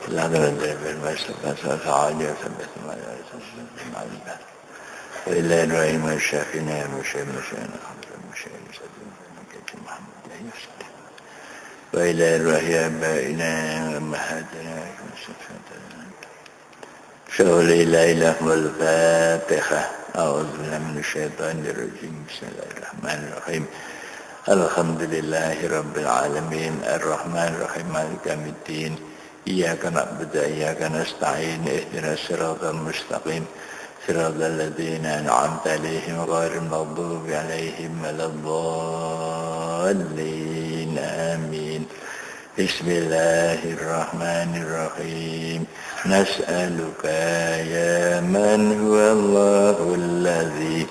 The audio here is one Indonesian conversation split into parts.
لا نرد بالمسلمة فعالية ثبت ما يعرف وإلا إبراهيم الشافعي المشير المشير محمد يوسف وإلى إبراهيم إلى أمهاتنا شغل لا إله والفاتحة أعوذ بالله من الشيطان الرجيم بسم الله الرحمن الرحيم الحمد لله رب العالمين الرحمن الرحيم مالك يوم الدين إياك نعبد وإياك نستعين اهدنا الصراط المستقيم صراط الذين أنعمت عليهم غير المغضوب عليهم ولا الضالين آمين بسم الله الرحمن الرحيم نسألك يا من هو الله الذي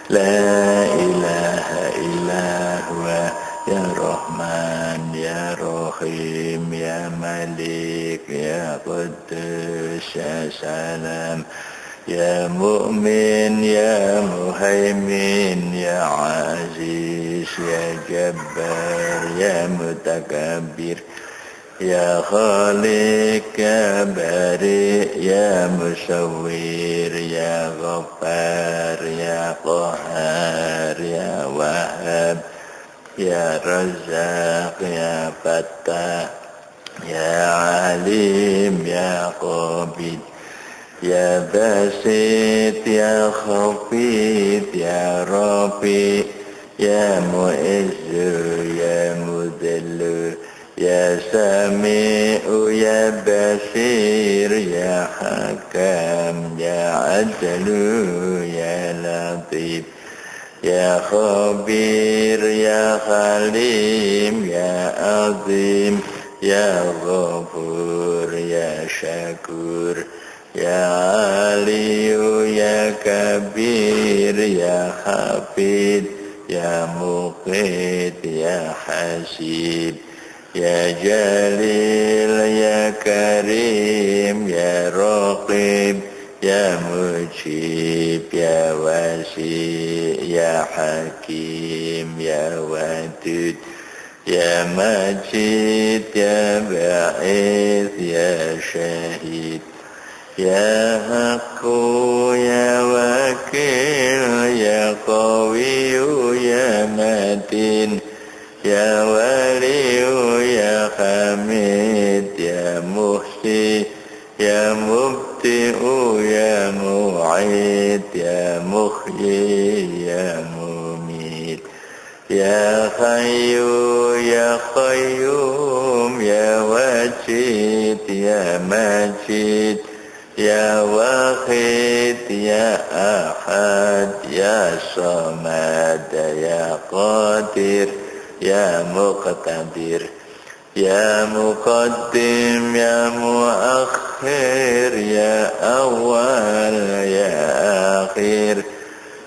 لا إله إلا هو يا رحمن يا رحيم يا ملك يا قدوس يا سلام يا مؤمن يا مهيمن يا عزيز يا جبار يا متكبر يا خالق يا بارئ يا مصور يا غفار يا قهار يا وهاب يا رزاق يا فتاح يا عليم يا قابض يا باسط يا خفيض يا رافع يا معز يا مذل يا سميع يا بصير يا حكم يا عدل يا لطيف يا خبير يا حليم يا عظيم يا غفور يا شكور يا علي يا كبير يا حفيظ يا مقيت يا حسيب يا جليل يا كريم يا رقيب يا مجيب يا وسيع يا حكيم يا ودود يا مجيد يا بعيد يا شهيد يا حق يا وكيل يا قوي يا متين يا ولي يا حميد يا محسي يا مبدئ يا معيد يا محيي يا مميت يا حي يا قيوم يا واجد يا مجيد يا واحد يا أحد يا صمد يا قادر يا مقتدر يا مقدم يا مؤخر يا أول يا آخر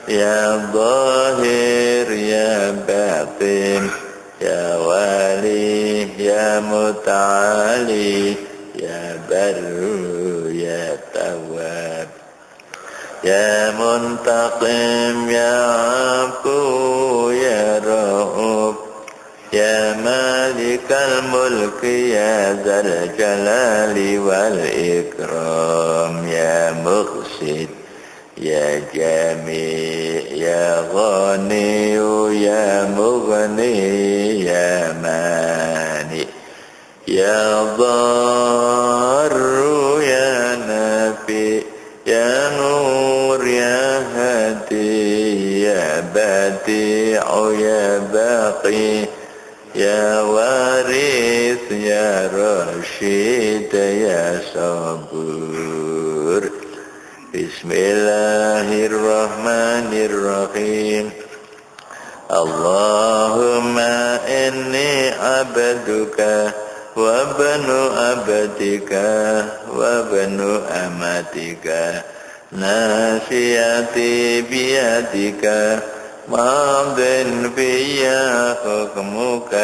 يا ظاهر يا باطن يا والي يا متعالي يا بر يا تواب يا منتقم يا عفو يا رؤوف يا مالك الملك يا ذا الجلال والإكرام يا مقسط يا جميع يا غني يا مغني يا مانع يا ضار يا نافع يا نور يا هادي يا بديع يا باقي يا وارث يا رشيد يا صبور بسم الله الرحمن الرحيم اللهم إني عبدك وابن عبدك وابن أمتك ناصيتي بيدك ماض في حكمك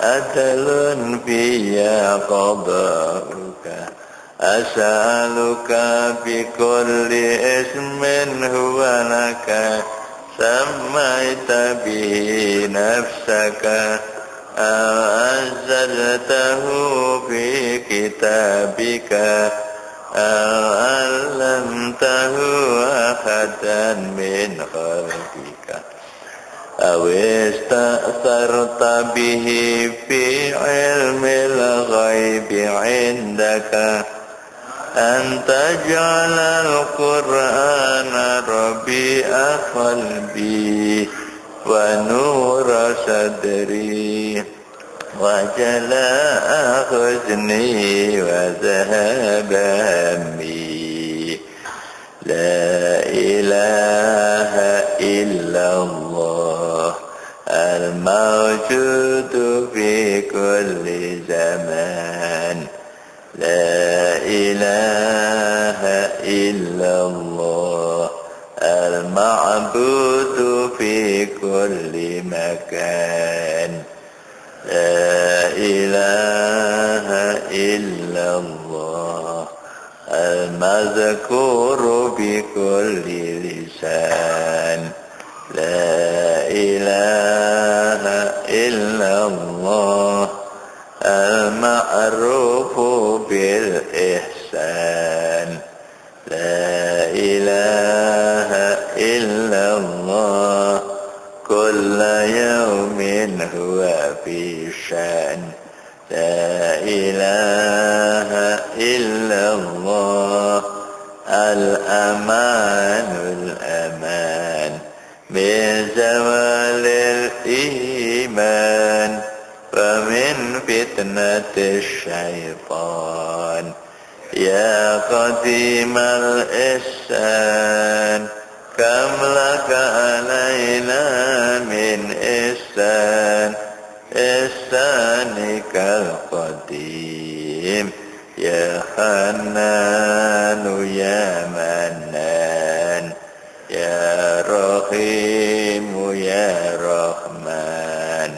عدل في قضاؤك أسألك بكل اسم هو لك سميت به نفسك أو أنزلت anzaltahu fi kitabika allamtahu ahadan min khalqika awista'tharta bihi fi ilmil ghaibi indaka antaj'alal qur'ana rabi'a qalbi wa nura sadri wa jala'a huzni wa dhahaba hammi la ilaha illallah al-mawjudu fi kulli zaman la ilaha illallah al-ma'budu fi kulli makan la ilaha illallah al-mazkuru bi kulli lisan la ilaha illallah al-ma'rufu bil ihsan la ilaha illallah kulla yawmin huwa fi shan la ilaha illallah al-amanul aman min zawalil iman wa min fitnatis syaitan ya qadimal ihsan kam laka alaina min ihsan ihsanikal qadim ya hannanu ya mannan ya rahimu ya rahman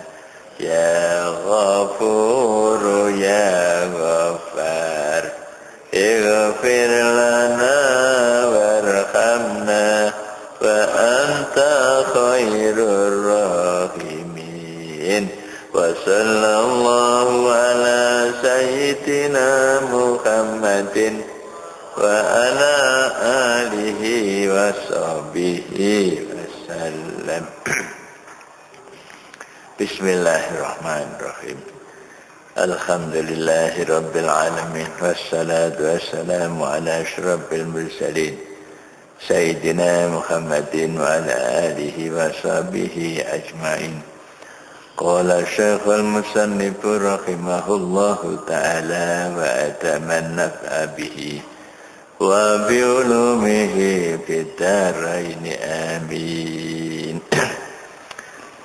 ya ghafuru ya ghaffar ighfir lana warhamna wa anta khairur rahimin wa sallallahu ala sayyidina Muhammadin wa ala alihi wa sahbihi wasallam. Bismillahirrahmanirrahim. Alhamdulillahi rabbil alamin wassalatu wassalamu ala asyrafil mursalin sayyidina Muhammadin wa ala alihi wa sahbihi ajmain. Qala Syekhul Musannif rahimahullahu ta'ala wa atamanna bihi wa bi ulumihi fid dharain amin.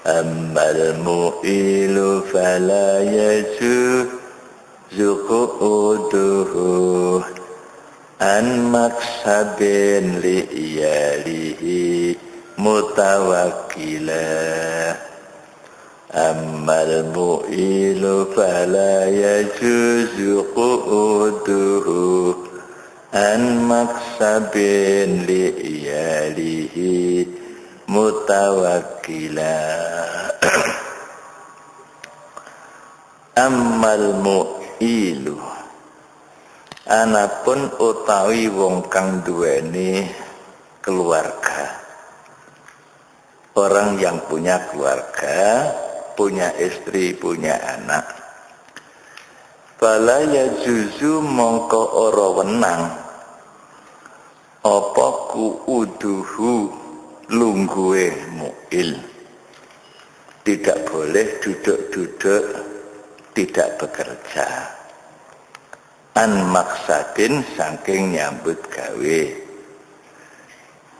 Ammal mu'ilu fala yajuzu qu'uduhu an maksabin li iyalihi mutawakkilah. Ammal mu'ilu fala yajuzu qu'uduhu an maksabin li iyalihi mutawakkilah. Ammal mu'ilu anapun utawi wong kang duweni keluarga, orang yang punya keluarga, punya istri, punya anak, fala yajuzu mongko ora wenang apa kuuduhu lungguhe mu'il, tidak boleh duduk-duduk tidak bekerja an maksadin saking nyambut gawe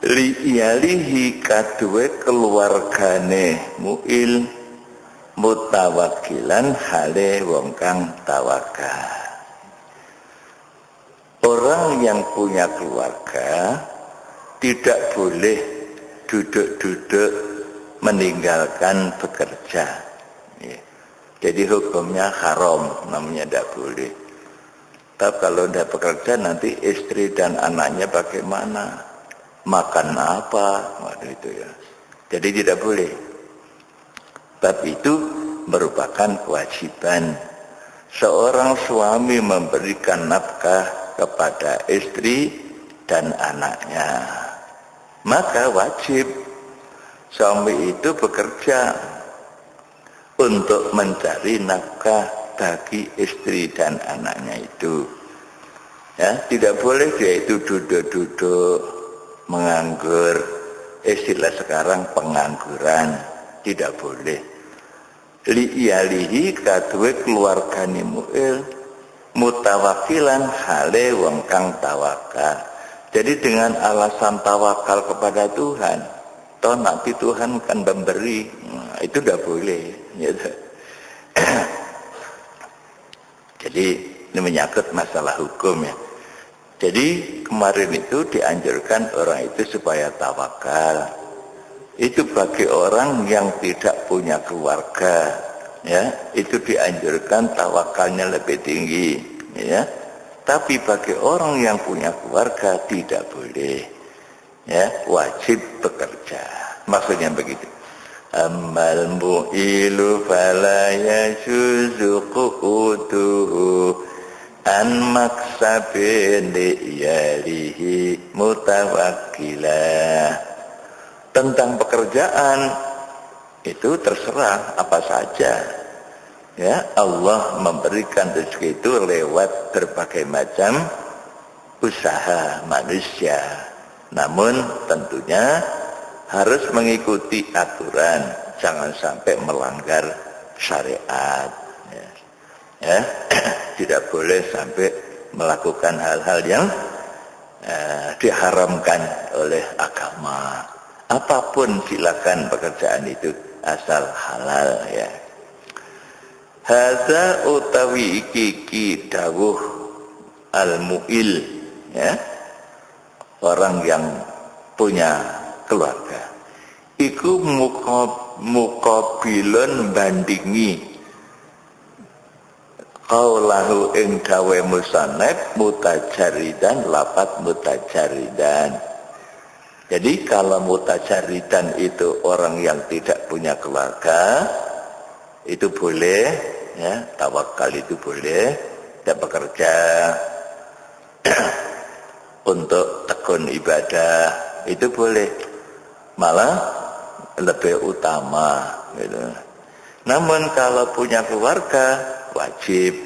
li iyalihi kaduwe keluargane mu'il mutawakkilan hale wong kang tawakal. Orang yang punya keluarga tidak boleh duduk-duduk meninggalkan bekerja. Jadi hukumnya haram, namanya tidak boleh. Tapi kalau tidak bekerja nanti istri dan anaknya bagaimana? Makan apa? Waduh itu ya. Jadi tidak boleh. Bab itu merupakan kewajiban seorang suami memberikan nafkah kepada istri dan anaknya, maka wajib suami itu bekerja untuk mencari nafkah bagi istri dan anaknya itu. Ya, tidak boleh dia itu duduk-duduk menganggur, istilah sekarang pengangguran, tidak boleh. Li'iyalihi kadue keluargane mu'il mutawakilan hale wong kang tawakal. Jadi dengan alasan tawakal kepada Tuhan, toh nanti Tuhan akan memberi, itu tidak boleh. Gitu. Jadi ini menyangkut masalah hukum ya. Jadi kemarin itu dianjurkan orang itu supaya tawakal. Itu bagi orang yang tidak punya keluarga, ya, itu dianjurkan tawakalnya lebih tinggi, ya. Tapi bagi orang yang punya keluarga tidak boleh, ya, wajib bekerja. Maksudnya begitu. Amal mu'ilu fala yajuzu qu'uduhu an maksabin liyalihi mutawakkilah. Tentang pekerjaan itu terserah apa saja, ya. Allah memberikan rezeki itu lewat berbagai macam usaha manusia, namun tentunya harus mengikuti aturan, jangan sampai melanggar syariat, ya. Ya. Tidak boleh sampai melakukan hal-hal yang diharamkan oleh agama. Apapun silakan pekerjaan itu asal halal, ya. Hadza utawi iki dawuh al-mu'il, ya, orang yang punya keluarga. Iku muqabilun bandingi qaulahu ing dawe musannaf mutajaridan lapat mutajaridan. Jadi kalau mutajaridan itu orang yang tidak punya keluarga, itu boleh, ya, tawakal itu boleh, tidak bekerja untuk tekun ibadah, itu boleh, malah lebih utama, gitu. Namun kalau punya keluarga, wajib,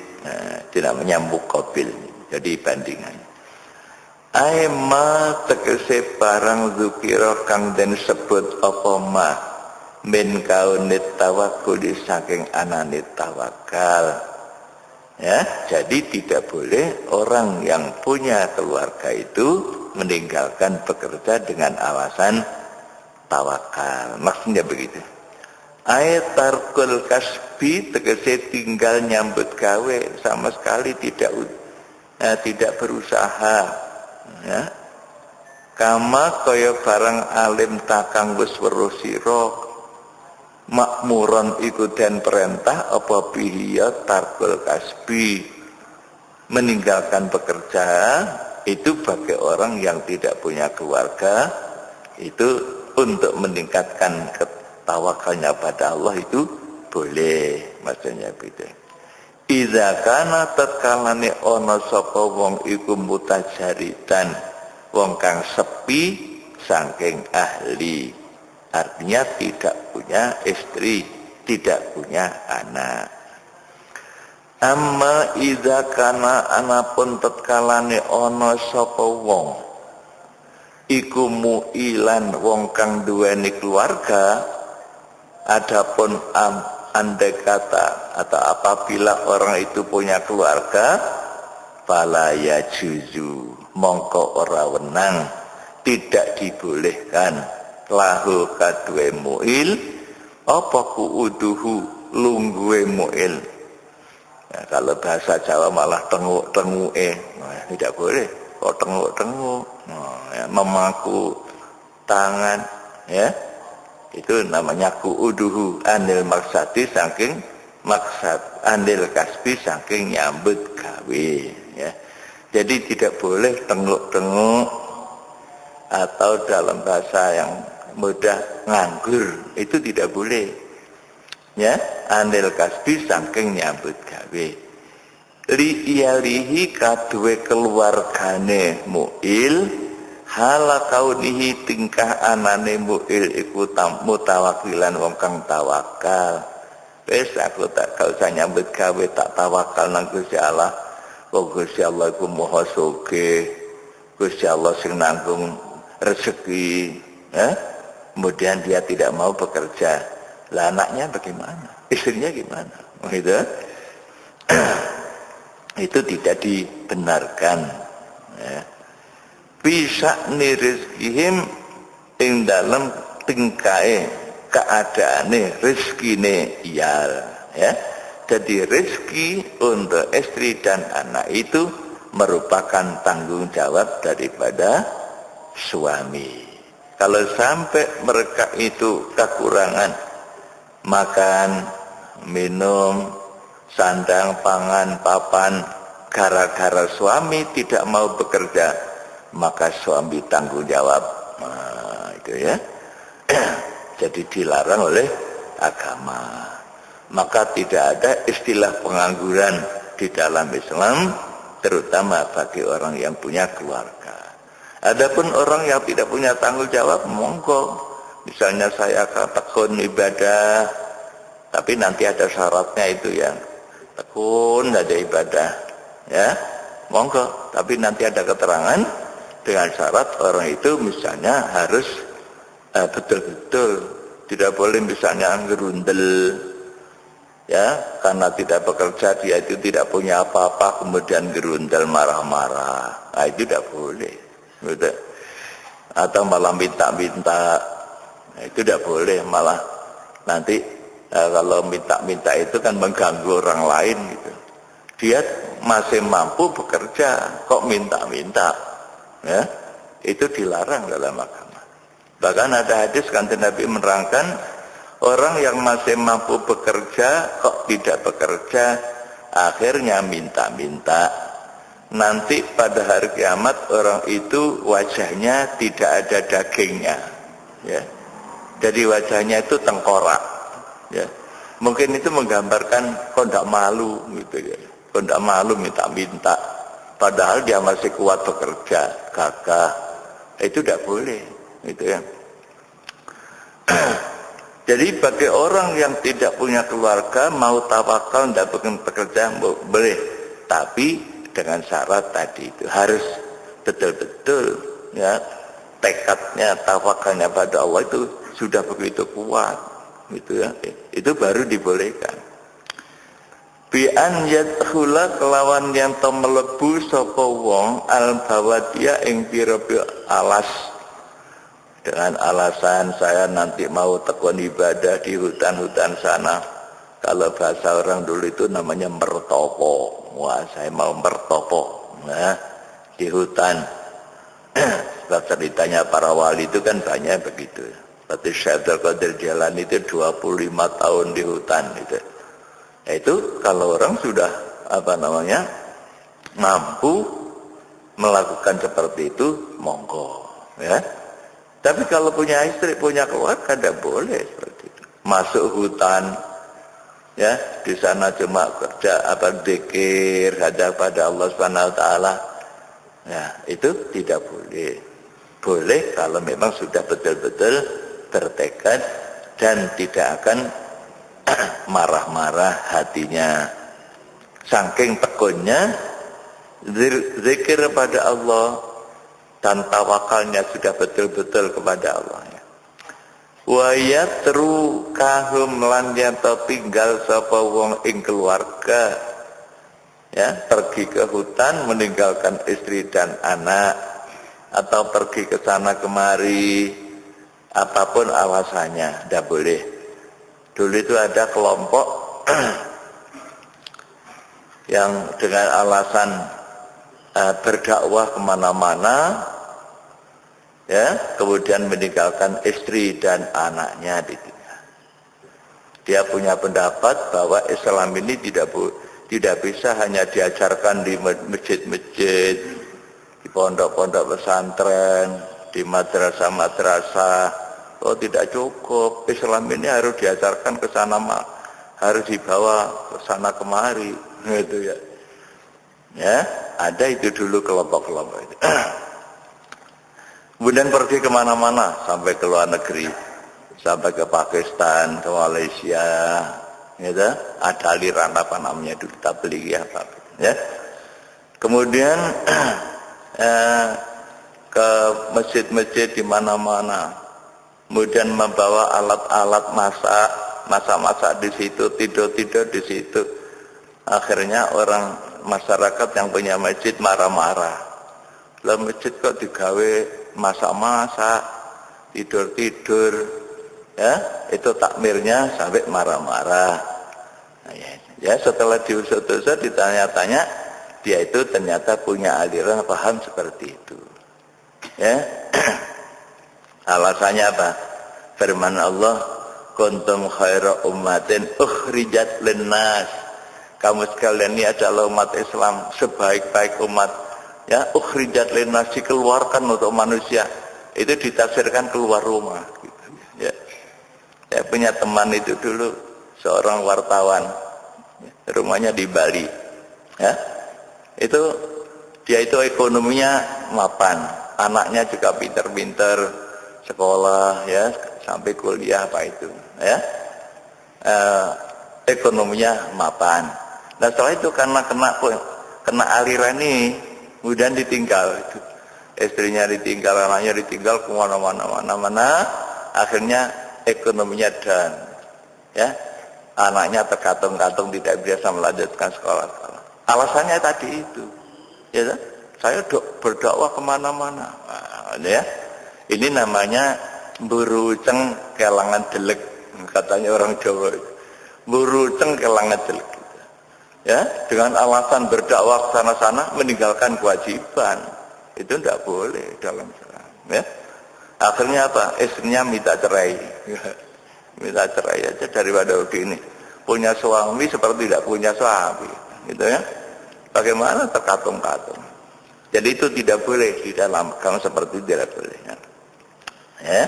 tidak menyambung qabil, jadi bandingannya. Aima tegese barang zukira kang den sebut apa ma min kaunit tawakkul saking anane tawakal, ya. Jadi tidak boleh orang yang punya keluarga itu meninggalkan bekerja dengan alasan tawakal. Maksudnya begitu. Tarkul kasbi tegese tinggal nyambut gawe, sama sekali tidak berusaha, ya. Kama kaya barang alim takang wis weruh sira makmuron iku den perintah apa bihiya tarkul kasbi, meninggalkan bekerja itu bagi orang yang tidak punya keluarga, itu untuk meningkatkan tawakalnya pada Allah itu boleh, maksudnya beda. Idza kana tatkalane ana sapa wong iku mutajaridan, wong kang sepi saking ahli, artinya tidak punya istri, tidak punya anak. Amma idza kana anapun tatkalane ana sapa wong iku muilan, wong kang duweni keluarga, adapun andai kata atau apabila orang itu punya keluarga, fala yajuzu mongko ora wenang, tidak dibolehkan lahu kadue mu'il apa kuuduhu lungguhe mu'il, ya, kalau bahasa Jawa malah tenguk-tenguke, tidak boleh kok tenguk-tenguk, ya, memaku tangan, ya, itu namanya kuuduhu anil maksadi saking maksad, anil kasbi saking nyambut gawe, ya. Jadi tidak boleh tenguk-tenguk, atau dalam bahasa yang mudah nganggur, itu tidak boleh, ya. Anil kasbi saking nyambut gawe. li iyalihi kadue keluargane mu'il hala kaunihi tingkah anane mu'il iku mutawakilan wong kang tawakal. Wis aku tak gak usah nyambut gawe, tak tawakal nang Gusti Allah. Wong Gusti Allah iku maha sugih. Gusti Allah sing nanggung rezeki, ya. Kemudian dia tidak mau bekerja. Lah anaknya bagaimana? Istrinya gimana? Gitu. Itu tidak dibenarkan, ya. Bisa nirizkihim ing dalam tingkae keadaane rezekine iyal, ya. Jadi rezeki untuk istri dan anak itu merupakan tanggung jawab daripada suami. Kalau sampai mereka itu kekurangan makan, minum, sandang, pangan, papan, gara-gara suami tidak mau bekerja, maka suami tanggung jawab. Nah, itu ya. Jadi dilarang oleh agama. Maka tidak ada istilah pengangguran di dalam Islam, terutama bagi orang yang punya keluarga. Adapun orang yang tidak punya tanggung jawab, monggo. Misalnya saya tekun ibadah, tapi nanti ada syaratnya itu ya. Tekun ada ibadah, ya, monggo. Tapi nanti ada keterangan dengan syarat orang itu misalnya harus betul-betul tidak boleh misalnya gerundel, ya, karena tidak bekerja dia itu tidak punya apa-apa kemudian gerundel marah-marah. Nah, itu tidak boleh, gitu. Atau malah minta-minta, nah, itu tidak boleh. Malah nanti kalau minta-minta itu kan mengganggu orang lain gitu. Dia masih mampu bekerja kok minta-minta, ya, itu dilarang dalam agama. Bahkan ada hadis kanjeng Nabi menerangkan orang yang masih mampu bekerja kok tidak bekerja, akhirnya minta-minta. Nanti pada hari kiamat orang itu wajahnya tidak ada dagingnya, ya. Jadi wajahnya itu tengkorak, ya. Mungkin itu menggambarkan kok tidak malu gitu ya. Kok tidak malu minta-minta. Padahal dia masih kuat bekerja, gagah. Itu tidak boleh, gitu ya. Jadi bagi orang yang tidak punya keluarga mau tawakal tidak bekerja boleh, tapi dengan syarat tadi itu harus betul-betul, ya, tekadnya tawakalnya pada Allah itu sudah begitu kuat, gitu ya. Itu baru dibolehkan. Bi an yadkhula kelawan yang to mlebu sapa wong al bawadia ing pira-pira alas, dengan alasan saya nanti mau tekun ibadah di hutan-hutan sana. Kalau bahasa orang dulu itu namanya mertopo. Wah, saya mau mertopo, nah, di hutan. Sebab ceritanya para wali itu kan banyak begitu. Seperti Syekh Abdul Qadir Jailani itu 25 tahun di hutan itu. Itu kalau orang sudah mampu melakukan seperti itu, monggo, ya. Tapi kalau punya istri, punya keluarga, tidak boleh seperti itu. Masuk hutan, ya, di sana cuma kerja dzikir hadap pada Allah Subhanahu Wa Taala. Ya, itu tidak boleh. Boleh kalau memang sudah betul-betul bertekad dan tidak akan marah-marah hatinya. Saking tekunnya zikir pada Allah dan tawakalnya sudah betul-betul kepada Allah. Wa yatru kahum lan yanto tinggal sapa wong ing keluarga, ya, pergi ke hutan meninggalkan istri dan anak, atau pergi ke sana kemari, apapun alasannya tidak boleh. Dulu itu ada kelompok yang dengan alasan berdakwah kemana-mana, ya, kemudian meninggalkan istri dan anaknya ditinggal. Dia punya pendapat bahwa Islam ini tidak bisa hanya diajarkan di masjid-masjid, di pondok-pondok pesantren, di madrasah-madrasah. Oh, tidak cukup. Islam ini harus diajarkan ke sana, harus dibawa ke sana kemari, gitu ya. Ya, ada itu dulu kelompok-kelompok itu. Kemudian pergi kemana-mana sampai ke luar negeri, sampai ke Pakistan, ke Malaysia, gitu. Ada aliran apa namanya dulu tabligh apa, ya. Kemudian ke masjid-masjid di mana-mana, kemudian membawa alat-alat masak di situ, tidur di situ. Akhirnya orang masyarakat yang punya masjid marah-marah. Lah masjid kok digawe masak-masak, tidur, ya itu takmirnya sampai marah-marah. Nah, ya setelah diusut-usut ditanya-tanya, dia itu ternyata punya aliran paham seperti itu. Ya, alasannya apa? Firman Allah, kuntum khaira ummatin ukhrijat linnas. Kamu sekalian ini adalah umat Islam, sebaik-baik umat. Ya, ukhrijat linnas, dikeluarkan untuk manusia. Itu ditafsirkan keluar rumah. Gitu. Ya. Saya punya teman itu dulu seorang wartawan, rumahnya di Bali. Ya, itu dia itu ekonominya mapan, anaknya juga pinter-pinter, sekolah ya sampai kuliah apa itu. Ya, ekonominya mapan. Nah setelah itu karena kena aliran ini, kemudian ditinggal, istrinya ditinggal, anaknya ditinggal, kemana-mana, akhirnya ekonominya down, ya, anaknya terkatung-katung tidak bisa melanjutkan sekolah. Alasannya tadi itu, ya, saya berdakwah kemana-mana, ya, ini namanya buruceng kelangan delek, katanya orang Jawa, buruceng kelangan delek. Ya, dengan alasan berdakwah ke sana-sana meninggalkan kewajiban. Itu tidak boleh dalam Islam, ya. Akhirnya apa? Istrinya minta cerai. Minta cerai aja daripada begini. Punya suami seperti tidak punya suami, gitu ya. Bagaimana terkatung-katung. Jadi itu tidak boleh di dalam agama, seperti itu tidak boleh. Ya.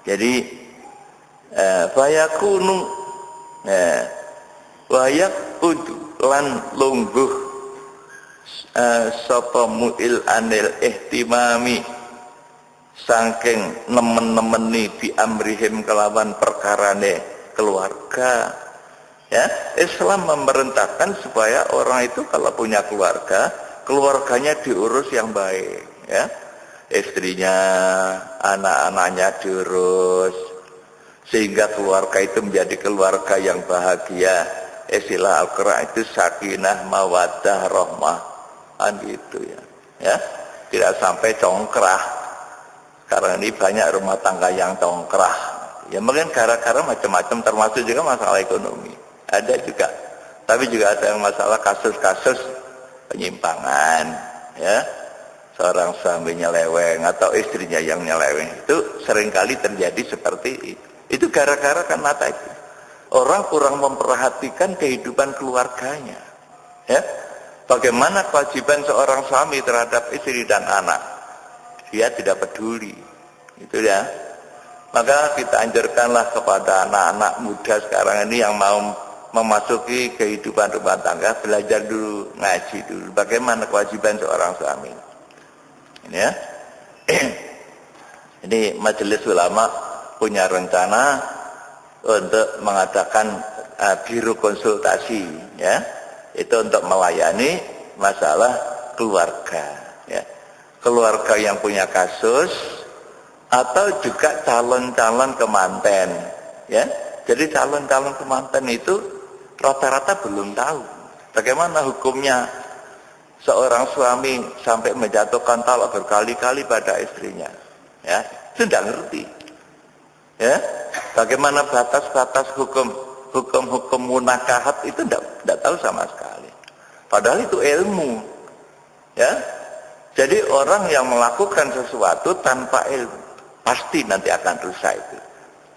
Jadi fayakunu wayak kudu lan lungguh sapa mu'il anil ihtimami saking nemen-nemeni bi amrihim kelawan perkarane keluarga. Ya, Islam memerintahkan supaya orang itu kalau punya keluarga, keluarganya diurus yang baik, ya. Istrinya, anak-anaknya diurus sehingga keluarga itu menjadi keluarga yang bahagia. Istilah Al-Quran itu sakinah, mawaddah, rahmah, gitu ya. Ya, tidak sampai congkrah. Karena ini banyak rumah tangga yang congkrah. Ya mungkin gara-gara macam-macam, termasuk juga masalah ekonomi. Ada juga, tapi juga ada yang masalah kasus-kasus penyimpangan, ya. Seorang suami nyeleweng atau istrinya yang nyeleweng, itu seringkali terjadi seperti itu. Itu gara-gara karena tadi orang kurang memperhatikan kehidupan keluarganya, ya. Bagaimana kewajiban seorang suami terhadap istri dan anak? Dia tidak peduli, itu ya. Maka kita anjurkanlah kepada anak-anak muda sekarang ini yang mau memasuki kehidupan rumah tangga, belajar dulu, ngaji dulu. Bagaimana kewajiban seorang suami? Ini ya. Ini Majelis Ulama punya rencana untuk mengadakan biro konsultasi, ya. Itu untuk melayani masalah keluarga, ya. Keluarga yang punya kasus atau juga calon-calon kemanten, ya. Jadi calon-calon kemanten itu rata-rata belum tahu bagaimana hukumnya seorang suami sampai menjatuhkan talak berkali-kali pada istrinya, ya. Itu tidak ngerti, ya. Bagaimana batas-batas hukum munakahat itu tidak tahu sama sekali. Padahal itu ilmu, ya. Jadi orang yang melakukan sesuatu tanpa ilmu pasti nanti akan rusak itu,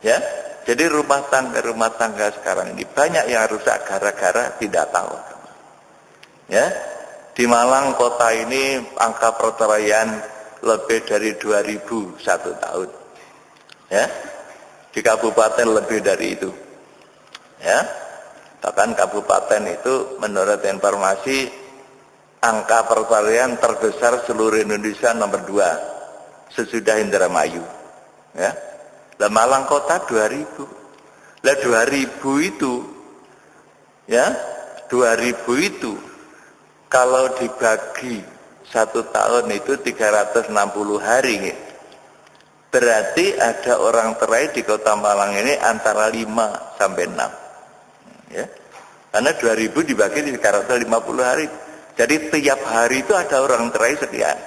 ya. Jadi rumah tangga sekarang ini banyak yang rusak gara-gara tidak tahu, ya. Di Malang kota ini angka perceraian lebih dari 2.000 satu tahun, ya. Di kabupaten lebih dari itu, ya. Bahkan kabupaten itu menurut informasi angka perceraian terbesar seluruh Indonesia nomor 2 sesudah Indramayu. Ya. Lah Malang Kota 2000. Lah 2000 itu ya, 2000 itu kalau dibagi 1 tahun itu 360 hari. Berarti ada orang cerai di Kota Malang ini antara 5 sampai 6. Ya. Karena 2000 dibagi 350 hari. Jadi tiap hari itu ada orang cerai sekian.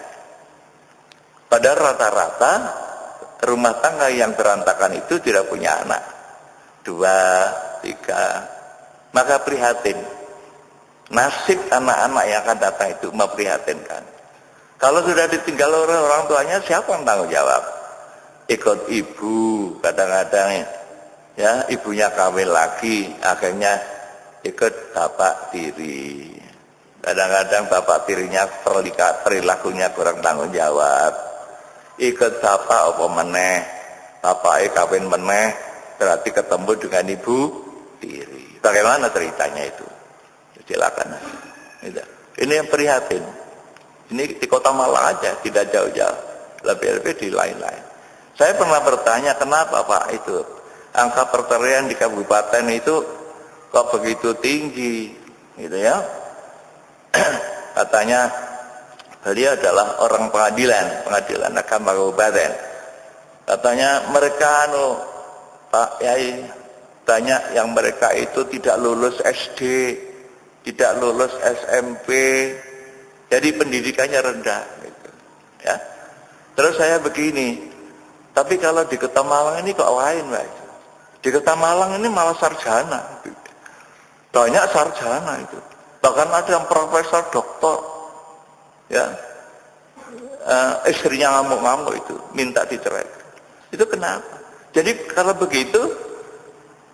Padahal rata-rata rumah tangga yang berantakan itu tidak punya anak. 2, 3. Maka prihatin. Nasib anak-anak yang akan datang itu memprihatinkan. Kalau sudah ditinggal orang tuanya, siapa yang tanggung jawab? Ikut ibu kadang-kadang ya, ibunya kawin lagi, akhirnya ikut bapak tiri. Kadang-kadang bapak tirinya perilakunya kurang tanggung jawab. Ikut bapak apa meneh, bapaknya kawin meneh, berarti ketemu dengan ibu tiri. Bagaimana ceritanya itu? Silakan. Ini yang prihatin. Ini di Kota Malang aja, tidak jauh-jauh. Lebih-lebih di lain-lain. Saya pernah bertanya, kenapa Pak itu angka perceraian di kabupaten itu kok begitu tinggi, gitu ya? Katanya beliau adalah orang pengadilan agama kabupaten. Katanya mereka Pak Yai, banyak yang mereka itu tidak lulus SD, tidak lulus SMP, jadi pendidikannya rendah. Gitu. Ya. Terus saya begini, tapi kalau di Kota Malang ini kok lain, Pak? Di Kota Malang ini malah sarjana, banyak sarjana itu, bahkan ada yang profesor, doktor, ya, istrinya ngamuk-ngamuk itu, minta dicerai. Itu kenapa? Jadi kalau begitu,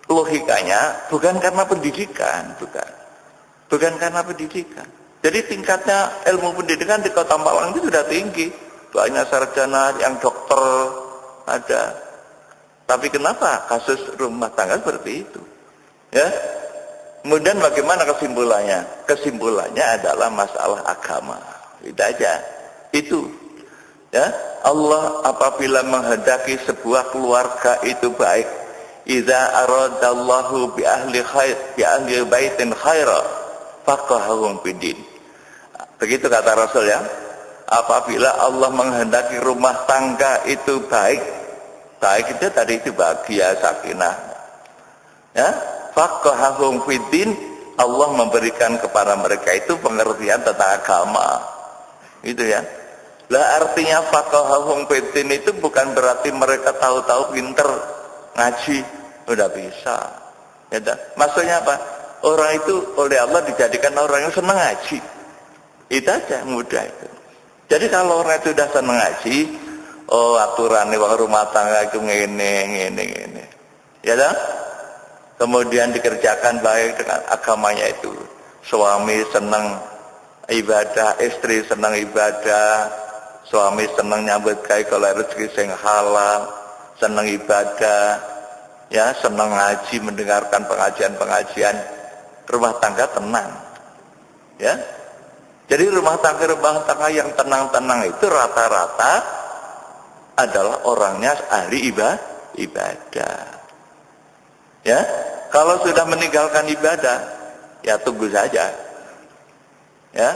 logikanya bukan karena pendidikan, bukan karena pendidikan. Jadi tingkatnya ilmu pendidikan di Kota Malang itu sudah tinggi, banyak sarjana yang dokter ada. Tapi kenapa kasus rumah tangga seperti itu? Ya. Kemudian bagaimana kesimpulannya? Kesimpulannya adalah masalah agama. Itu aja. Itu. Ya. Allah apabila menghendaki sebuah keluarga itu baik, idza aradallahu bi ahli baitin khaira faqahahum fid. Begitu kata Rasul ya. Apabila Allah menghendaki rumah tangga itu baik itu tadi itu bahagia, sakinah. Ya, faqahahum fiddin, Allah memberikan kepada mereka itu pengertian tentang agama. Gitu ya. Lah artinya faqahahum fiddin itu bukan berarti mereka tahu-tahu pinter ngaji, udah bisa. Ya, maksudnya apa? Orang itu oleh Allah dijadikan orang yang senang ngaji. Itu aja, mudah itu. Jadi kalau orang itu sudah senang ngaji, oh aturan rumah tangga itu ngene. Ya dah? Kemudian dikerjakan baik dengan agamanya itu. Suami senang ibadah, istri senang ibadah, suami senang nyambut gawe kalau rezeki sing halal, senang ibadah, ya senang ngaji, mendengarkan pengajian, rumah tangga tenang. Ya. Jadi rumah tangga yang tenang-tenang itu rata-rata adalah orangnya ahli ibadah. Ya, kalau sudah meninggalkan ibadah, ya tunggu saja. Ya,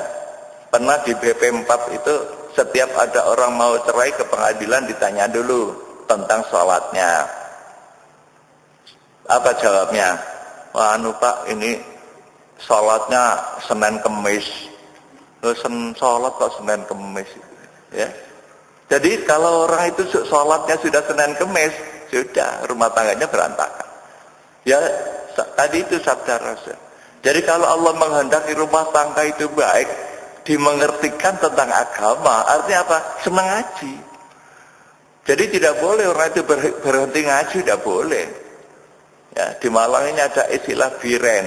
pernah di BP 4 itu setiap ada orang mau cerai ke pengadilan ditanya dulu tentang sholatnya. Apa jawabnya? Wah, Pak, ini sholatnya Senin Kemis. Sholat kok Senin Kemis, ya. Jadi kalau orang itu sholatnya sudah Senin Kemis, sudah rumah tangganya berantakan. Ya, tadi itu sabda Rasul. Jadi kalau Allah menghendaki rumah tangga itu baik, dimengertikan tentang agama, artinya apa? Senang ngaji. Jadi tidak boleh orang itu berhenti ngaji, tidak boleh. Ya, di Malang ini ada istilah biren,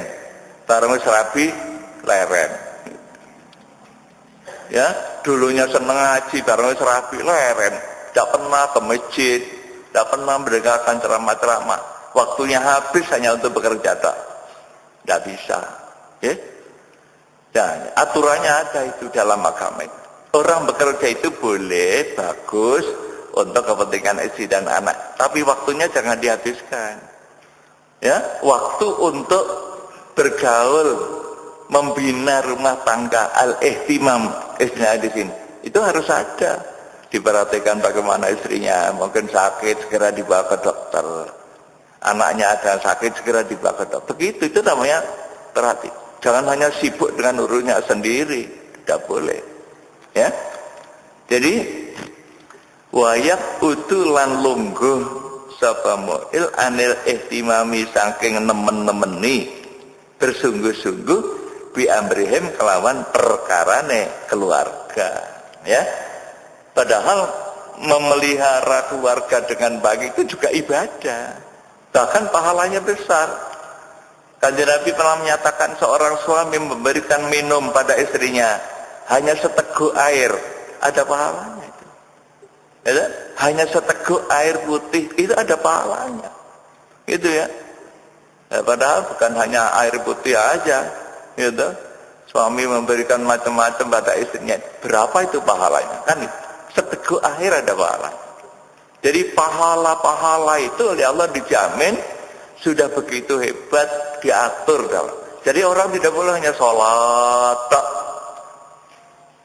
barang serabi leren. Ya, dulunya senang ngaji, barang serabi leren, tidak pernah ke masjid, tidak pernah mendengarkan ceramah-ceramah. Waktunya habis hanya untuk bekerja tak. Tidak bisa. Ya? Dan aturannya ada itu dalam agama itu. Orang bekerja itu boleh, bagus untuk kepentingan istri dan anak, tapi waktunya jangan dihabiskan. Ya, waktu untuk bergaul, membina rumah tangga, al-ihtimam, istilah di sini. Itu harus ada. Diperhatikan bagaimana istrinya, mungkin sakit segera dibawa ke dokter. Anaknya ada sakit segera dibawa ke dokter. Begitu, itu namanya perhati. Jangan hanya sibuk dengan urusannya sendiri, tidak boleh. Ya, jadi wayak utulan lungguh sapa mu'il anil ihtimami saking nemen-nemeni bersungguh-sungguh bi amrihim kelawan perkarane keluarga. Ya, padahal memelihara keluarga dengan baik itu juga ibadah, bahkan pahalanya besar. Kanjeng Nabi pernah menyatakan seorang suami memberikan minum pada istrinya hanya seteguk air, ada pahalanya itu. Ya, hanya seteguk air putih itu ada pahalanya. Gitu ya. Padahal bukan hanya air putih aja, gitu. Suami memberikan macam-macam pada istrinya, berapa itu pahalanya? Kan seteguk air ada pahalanya. Jadi pahala-pahala itu oleh Allah dijamin sudah begitu hebat, diatur dalam. Jadi orang tidak boleh hanya sholat tak,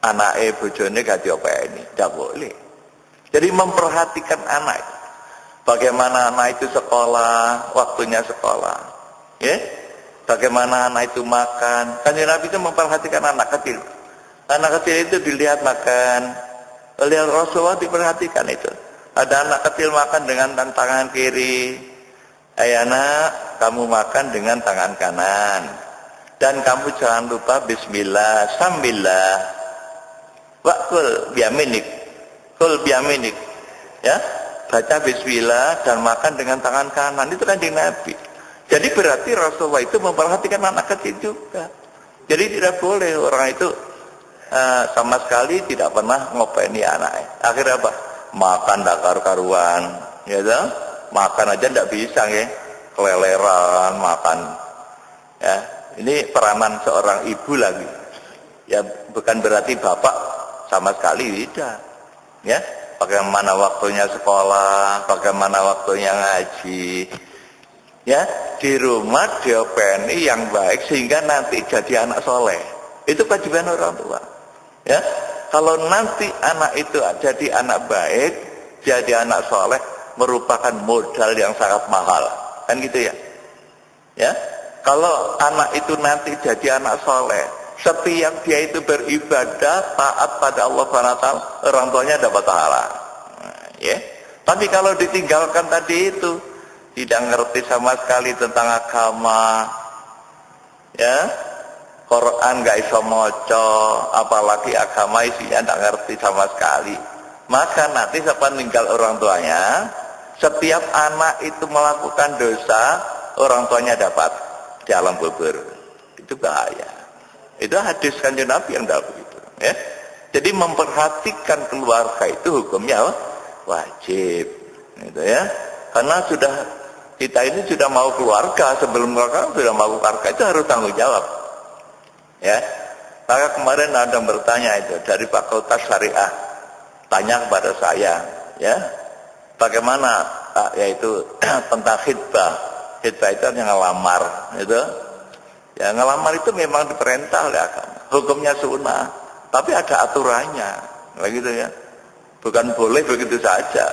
anaknya bojone gak diopeni, tidak boleh. Jadi memperhatikan anak, bagaimana anak itu sekolah, waktunya sekolah, ya, bagaimana anak itu makan. Kanjeng Nabi itu memperhatikan anak kecil. Anak kecil itu dilihat makan, oleh Rasulullah diperhatikan itu. Ada anak kecil makan dengan tangan kiri, anak kamu makan dengan tangan kanan, dan kamu jangan lupa Bismillah, sambillah. Wakul biaminik, kul biaminik, ya, baca Bismillah dan makan dengan tangan kanan. Itu kan di Nabi. Jadi berarti Rasulullah itu memperhatikan anak kecil juga. Jadi tidak boleh orang itu sama sekali tidak pernah ngopeni anaknya. Akhirnya apa? Makan dakar karuan, ya toh? Makan aja tidak bisa, ya, keleleran makan. Ya, ini peranan seorang ibu lagi. Ya, bukan berarti bapak sama sekali tidak, ya. Bagaimana waktunya sekolah, bagaimana waktunya ngaji, ya, di rumah diopeni yang baik sehingga nanti jadi anak soleh. Itu kewajiban orang tua, ya. Kalau nanti anak itu jadi anak baik, jadi anak soleh, merupakan modal yang sangat mahal, kan gitu ya. Ya, kalau anak itu nanti jadi anak soleh, setiap dia itu beribadah taat pada Allah SWT, orang tuanya dapat pahala. Ya. Tapi kalau ditinggalkan tadi itu, tidak ngerti sama sekali tentang agama, ya, Quran gak iso moco, apalagi agama isinya tidak ngerti sama sekali, maka nanti siapa meninggal orang tuanya, setiap anak itu melakukan dosa, orang tuanya dapat di alam kubur. Itu bahaya. Itu hadis Kanjeng Nabi yang dalam begitu, ya. Jadi memperhatikan keluarga itu hukumnya wajib, gitu ya. Karena kita ini sudah mau keluarga, sebelum keluarga sudah mau keluarga, itu harus tanggung jawab, ya. Maka kemarin ada yang bertanya itu dari Fakultas Syariah, tanya kepada saya, ya, bagaimana yaitu tentang khidbah. Khidbah itu yang ngelamar, gitu. Ya, ngelamar itu memang diperintah oleh agama, hukumnya sunnah, tapi ada aturannya, gitu ya. Bukan boleh begitu saja.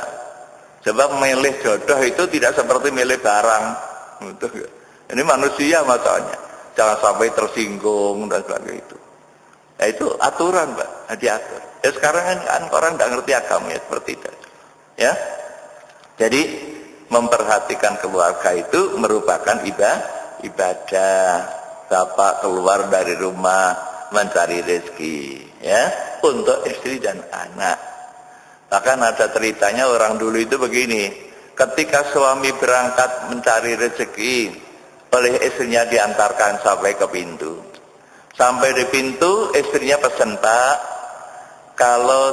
Sebab memilih jodoh itu tidak seperti milih barang. Ini manusia masalahnya, jangan sampai tersinggung dan sebagainya itu. Ya, itu aturan, Mbak, diatur. Ya, sekarang kan orang tidak ngerti agama, ya, seperti itu, ya. Jadi memperhatikan keluarga itu merupakan ibadah. Bapak keluar dari rumah mencari rezeki, ya, untuk istri dan anak. Bahkan ada ceritanya orang dulu itu begini, ketika suami berangkat mencari rezeki, oleh istrinya diantarkan sampai ke pintu. Sampai di pintu, istrinya pesan, Pak, kalau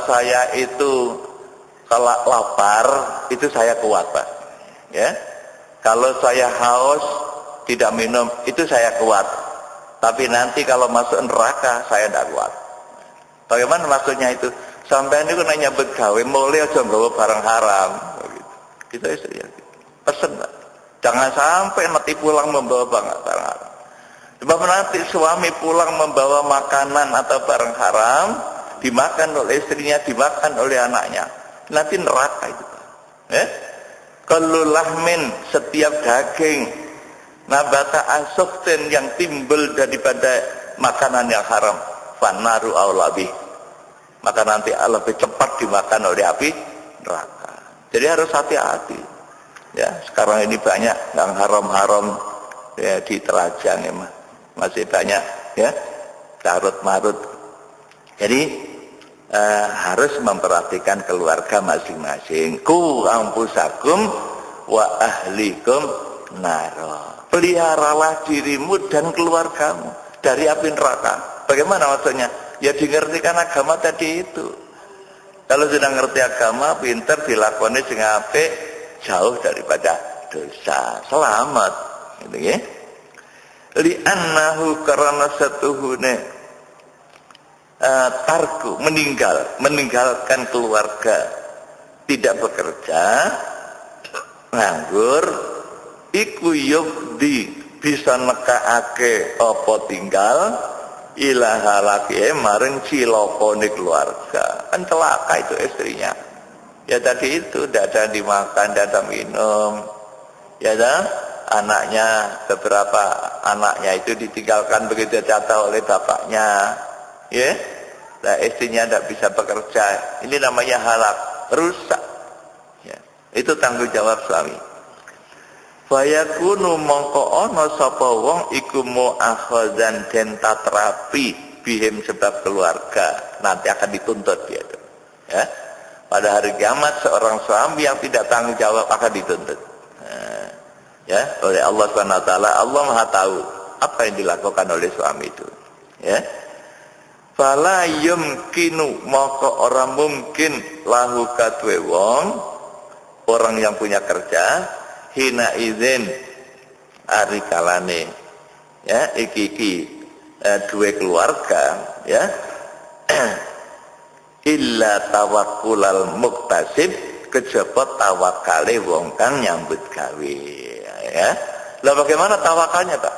saya itu kalau lapar, itu saya kuat, Pak, ya. Kalau saya haus, tidak minum, itu saya kuat. Tapi nanti kalau masuk neraka, saya tidak kuat. Bagaimana maksudnya itu? Sampai ini nanya begawe, mulai aja bawa barang haram. Kita istri ya. Pesen, Pak. Jangan sampai nanti pulang membawa barang haram. Sebab nanti suami pulang membawa makanan atau barang haram, dimakan oleh istrinya, dimakan oleh anaknya. Nanti neraka itu. Kullu lahmin, setiap daging, nabata asuktin yang timbul daripada makanan yang haram, fanaru aulabi. Maka nanti lebih cepat dimakan oleh api neraka. Jadi harus hati-hati. Ya, sekarang ini banyak yang haram-haram ya, di Terajang ya, masih banyak ya, carut-marut. Jadi harus memperhatikan keluarga masing-masing. Ku ampusakum wa ahlikum naro. Peliharalah dirimu dan keluargamu dari api neraka. Bagaimana maksudnya? Ya dimengertikan agama tadi itu. Kalau sudah ngerti agama, pinter dilakoni sing apik, jauh daripada dosa, selamat. Gitu ya. Li'annahu karena satuhune tarku, meninggalkan keluarga, tidak bekerja, nganggur, iku yubdi bisa nekaake apa tinggal ilaha laki maring cilokone keluarga. Kan celaka itu istrinya. Ya tadi itu tidak ada dimakan, tidak ada minum. Ya dah, anaknya, beberapa anaknya itu ditinggalkan begitu saja oleh bapaknya. Ya, nah, istrinya tidak bisa bekerja. Ini namanya halak, rusak. Ya, itu tanggung jawab suami. Fayakunu mongko ana sapa wong iku mu'akhadzan den tatrapi bihim sebab keluarga, nanti akan dituntut dia itu. Ya. Pada hari kiamat seorang suami yang tidak tanggung jawab akan dituntut. Nah, ya, oleh Allah Subhanahu wa taala. Allah Maha tahu apa yang dilakukan oleh suami itu. Ya. Fala yumkinu maka orang mungkin lahu kadwe wong, orang yang punya kerja, hina izin ari kalane ya iki duwe keluarga ya illa tawakkulal muktasib, kejaba tawakale wong kang nyambut gawe ya. Lah bagaimana tawakalnya, Pak?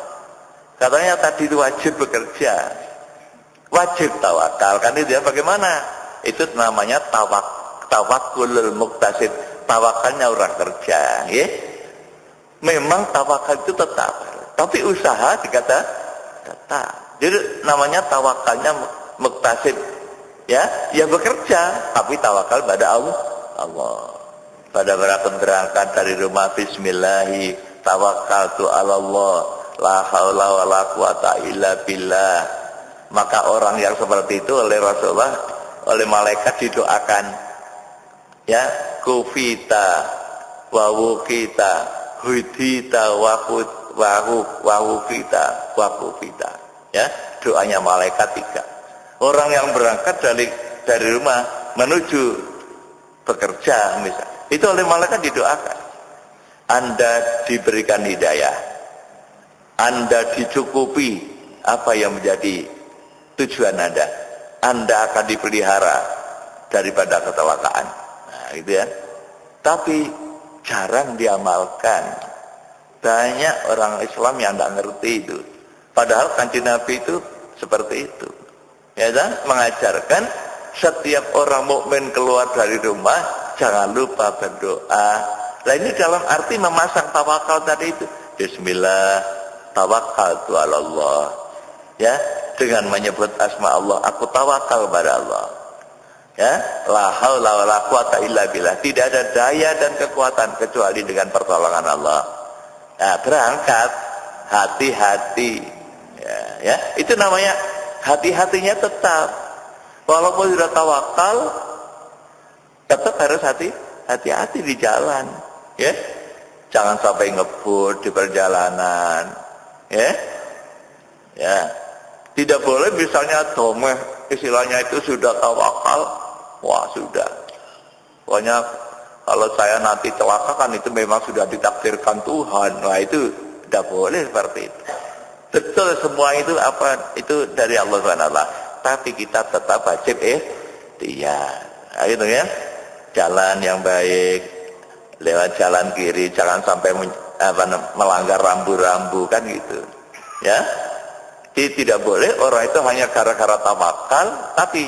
Katanya tadi itu wajib bekerja, wajib tawakal kan itu ya. Bagaimana? Itu namanya tawakkulul muktasib, tawakalnya orang kerja ya. Memang tawakal itu tetap, tapi usaha dikata tetap. Jadi namanya tawakalnya muktasib ya, ya bekerja tapi tawakal pada Allah. Pada berangkat dari rumah bismillahi tawakkaltu 'ala Allah la haula wala quwata illa billah. Maka orang yang seperti itu oleh Rasulullah, oleh malaikat didoakan ya, kufita wa wukita hudita wahukita wakufita ya. Doanya malaikat 3. Orang yang berangkat dari rumah menuju bekerja misal, itu oleh malaikat didoakan, Anda diberikan hidayah, Anda dicukupi apa yang menjadi tujuan Anda akan dipelihara daripada ketelakaan. Nah, gitu ya. Tapi jarang diamalkan. Banyak orang Islam yang tidak ngerti itu. Padahal Kanjeng Nabi itu seperti itu. Ya kan? Mengajarkan setiap orang mukmin keluar dari rumah jangan lupa berdoa. Nah ini dalam arti memasang tawakal tadi itu. Bismillah, tawakkaltu 'ala Allah. Ya, dengan menyebut asma Allah, aku tawakal pada Allah. Ya, la haula wala quwata illa billah. Tidak ada daya dan kekuatan kecuali dengan pertolongan Allah. Nah, berangkat hati-hati. Ya, itu namanya hati-hatinya tetap. Walaupun sudah tawakal, tetap harus hati-hati di jalan. Ya, jangan sampai ngebut di perjalanan. Ya, ya, tidak boleh misalnya domeh, istilahnya itu sudah tawakal. Wah sudah, pokoknya kalau saya nanti celaka kan itu memang sudah ditakdirkan Tuhan. Nah itu Tidak boleh seperti itu. Betul semua itu apa? Itu dari Allah SWT. Tapi kita tetap wajib ikhtiar. Nah, gitu ya. Jalan yang baik, lewat jalan kiri, jangan sampai melanggar rambu-rambu kan gitu. Ya. Jadi tidak boleh orang itu hanya gara-gara tawakal tapi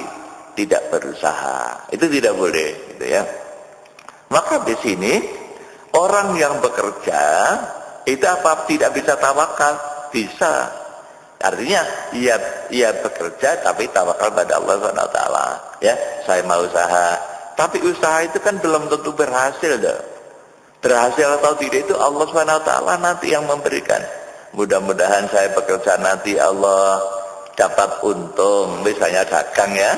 tidak berusaha. Itu tidak boleh, gitu ya. Maka di sini orang yang bekerja itu apa tidak bisa tawakal? Bisa. Artinya ia bekerja tapi tawakal pada Allah SWT. Ya, saya mau usaha. Tapi usaha itu kan belum tentu berhasil dah. Berhasil atau tidak itu Allah SWT nanti yang memberikan. Mudah-mudahan saya bekerja nanti Allah dapat untung, misalnya dagang ya,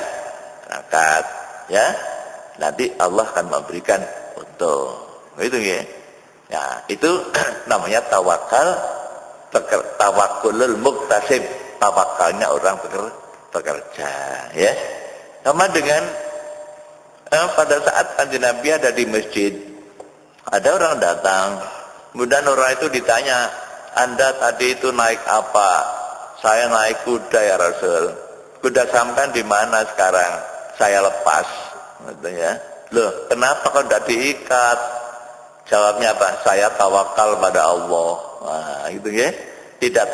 zakat, ya, nanti Allah akan memberikan untung, itu ya. Ya, itu namanya tawakulul muktasib, tawakalnya orang bekerja, ya. Sama dengan pada saat Kanjeng Nabi ada di masjid, ada orang datang, kemudian orang itu ditanya, Anda tadi itu naik apa? Saya naik kuda ya Rasul. Kuda sampean di mana sekarang? Saya lepas. Gitu ya. Loh, kenapa kok tidak diikat? Jawabnya apa? Saya tawakal pada Allah. Nah, gitu ya. Tidak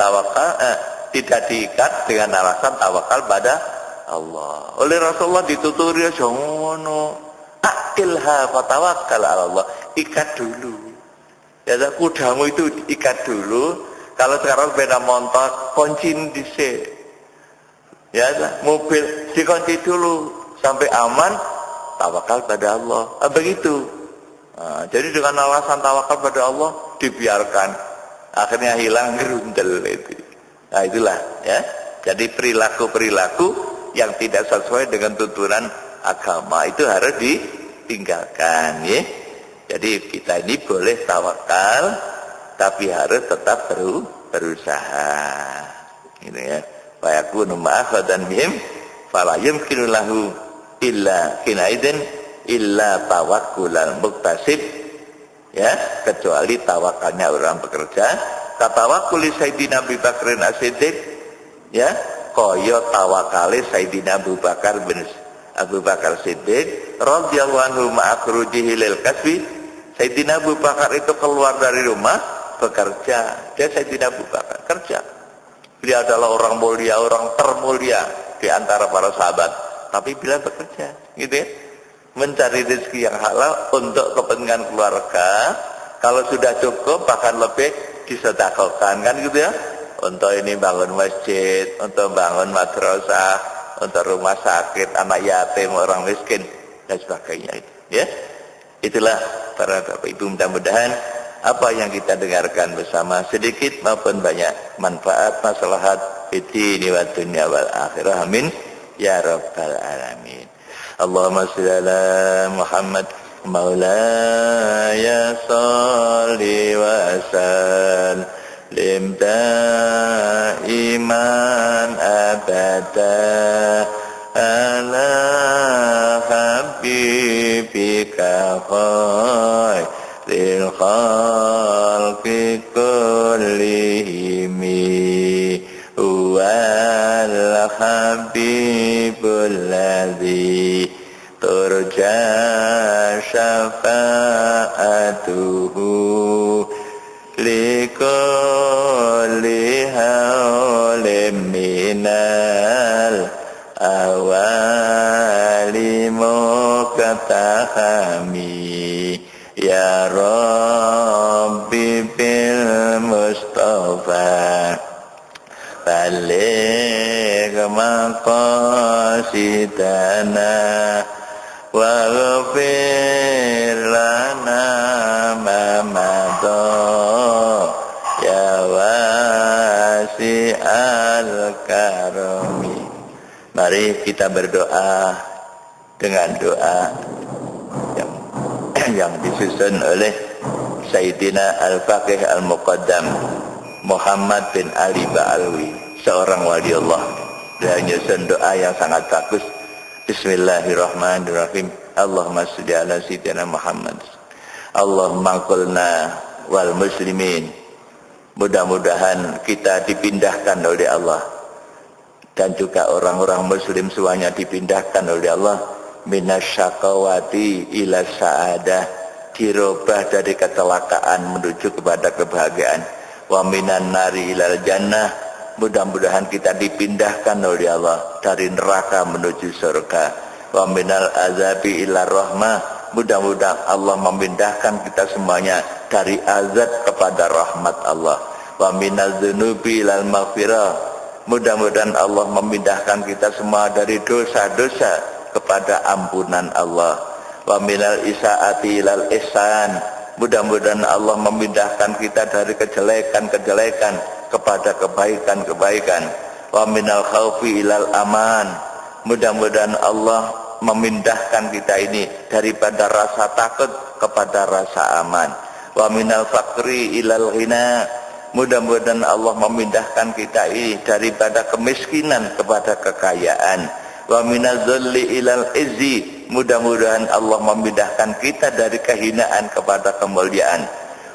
diikat dengan alasan tawakal pada Allah. Oleh Rasulullah dituturi jangono. Akilha fatawakkal ala Allah. Ikat dulu. Ya, kudamu itu ikat dulu. Kalau sekarang sepeda motor, kunci dhisik. Ya, mobil dikunci dulu sampai aman, tawakal pada Allah. Begitu. Nah, jadi dengan alasan tawakal pada Allah dibiarkan, akhirnya hilang gerundel itu. Nah, itulah ya. Jadi perilaku-perilaku yang tidak sesuai dengan tuntunan agama itu harus ditinggalkan, ya. Jadi kita ini boleh tawakal, tapi harus tetap berusaha. Gitu ya. Fa yakunu ma'akhadan bihim fala yumkinu lahu illa kinaidin illa tawakkulal muktasib. Ya, kecuali tawakalnya orang bekerja. Katawakkuli Sayyidina Abu Bakrin As-Siddiq, ya, kaya tawakale Sayyidina Abu Bakar Siddiq radhiyallahu anhu ma'akhrujihi lil kasbi. Sayyidina Abu Bakar itu keluar dari rumah bekerja. Dia Sayyidina Abu Bakar kerja. Beliau adalah orang mulia, orang termulia di antara para sahabat. Tapi beliau bekerja, gitu ya. Mencari rezeki yang halal untuk kepentingan keluarga. Kalau sudah cukup bahkan lebih disedekahkan, kan gitu ya. Untuk ini bangun masjid, untuk bangun madrasah, untuk rumah sakit, anak yatim, orang miskin dan sebagainya itu, ya. Itulah para Bapak Ibu, mudah-mudahan apa yang kita dengarkan bersama sedikit maupun banyak manfaat maslahat fid wa dunya wal akhirah, amin ya rabbal alamin. Allahumma shalli ala Muhammad maulaya shalli wa sallim daiman abada ala habibika khairil khalqi kullihimi wal habibul ladzi turja syafa'atuhu likulli hawlim minal awali muqtahami ya Rabbi bil Mustafa baligh maqasidana wa ghfir lana ma madha ya wasi'al karami. Mari kita berdoa dengan doa yang disusun oleh Sayyidina Al-Faqih Al-Muqaddam Muhammad bin Ali Ba'alwi, seorang wali Allah. Dia menyusun doa yang sangat bagus. Bismillahirrahmanirrahim. Allahumma sholli ala sayyidina Muhammad. Allahumma qulna wal muslimin Mudah-mudahan kita dipindahkan oleh Allah, dan juga orang-orang muslim semuanya dipindahkan oleh Allah minasyaqawati ila sa'adah, dirubah dari kecelakaan menuju kepada kebahagiaan. Wa minan nari ilal jannah, mudah-mudahan kita dipindahkan oleh Allah dari neraka menuju surga. Wa minal azabi ila rahmah, mudah-mudahan Allah memindahkan kita semuanya dari azab kepada rahmat Allah. Wa minaz dzunubi ilal maghfirah, mudah-mudahan Allah memindahkan kita semua dari dosa-dosa kepada ampunan Allah. Wa minal isaati ilal ihsan, mudah-mudahan Allah memindahkan kita dari kejelekan-kejelekan kepada kebaikan-kebaikan. Wa minal khaufi ilal aman, mudah-mudahan Allah memindahkan kita ini daripada rasa takut kepada rasa aman. Wa minal faqri ilal ghina, mudah-mudahan Allah memindahkan kita ini daripada kemiskinan kepada kekayaan. Wa minaz zulli ilal izzi, mudah-mudahan Allah memindahkan kita dari kehinaan kepada kemuliaan.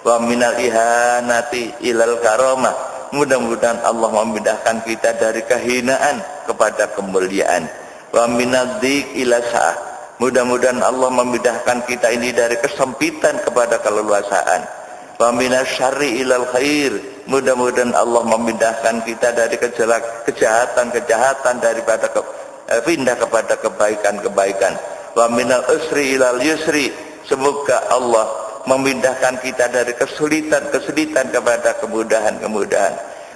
Wa minal ihanati ilal karamah, mudah-mudahan Allah memindahkan kita dari kehinaan kepada kemuliaan. Wa minadzik ila sa'ah, mudah-mudahan Allah memindahkan kita ini dari kesempitan kepada keleluasaan. Wa minasyarri ilal khair, mudah-mudahan Allah memindahkan kita dari kejahatan-kejahatan daripada pindah kepada kebaikan-kebaikan. Wa minal usri ilal yusri, semoga Allah memindahkan kita dari kesulitan-kesulitan kepada kemudahan-kemudahan.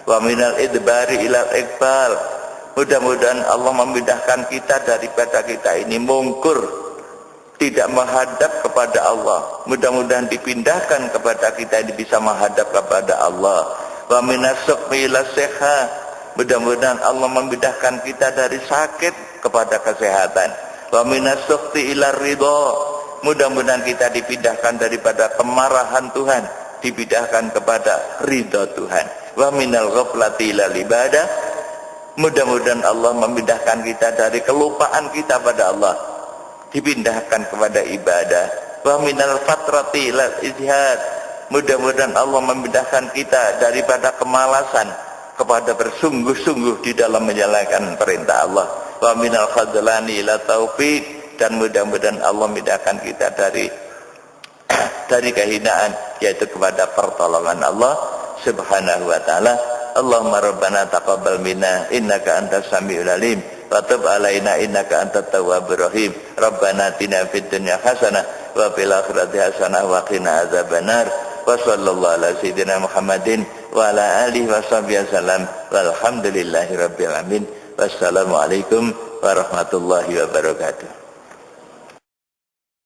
Wa minal idbari ilal iqbal, mudah-mudahan Allah memindahkan kita daripada kita ini mungkur, tidak menghadap kepada Allah, mudah-mudahan dipindahkan kepada kita ini bisa menghadap kepada Allah. Wa minas suqmi ila seha, mudah-mudahan Allah memindahkan kita dari sakit kepada kesehatan. Wa minas suqti ila ridha, mudah-mudahan kita dipindahkan daripada kemarahan Tuhan, dipindahkan kepada ridha Tuhan. Wa minal ghaflati ila ibadah, mudah-mudahan Allah memindahkan kita dari kelupaan kita pada Allah, dipindahkan kepada ibadah. Wa minal fatrati ilal ijtihad, mudah-mudahan Allah memindahkan kita daripada kemalasan kepada bersungguh-sungguh di dalam menjalankan perintah Allah. Wa minal khadlani ila taufik, dan mudah-mudahan Allah memindahkan kita dari kehinaan, yaitu kepada pertolongan Allah Subhanahu wa taala. Allahumma rabbana taqabbal minna innaka antas samiul alim wa tub alaina innaka antat tawwabur rahim. Rabbana atina fid dunya hasanah wa fil akhirati hasanah wa qina adzabannar. Wa sallallahu ala sayyidina Muhammadin wa ala alihi washabbihi wasallam. Walhamdulillahi rabbil alamin. Wassalamu alaikum warahmatullahi wabarakatuh.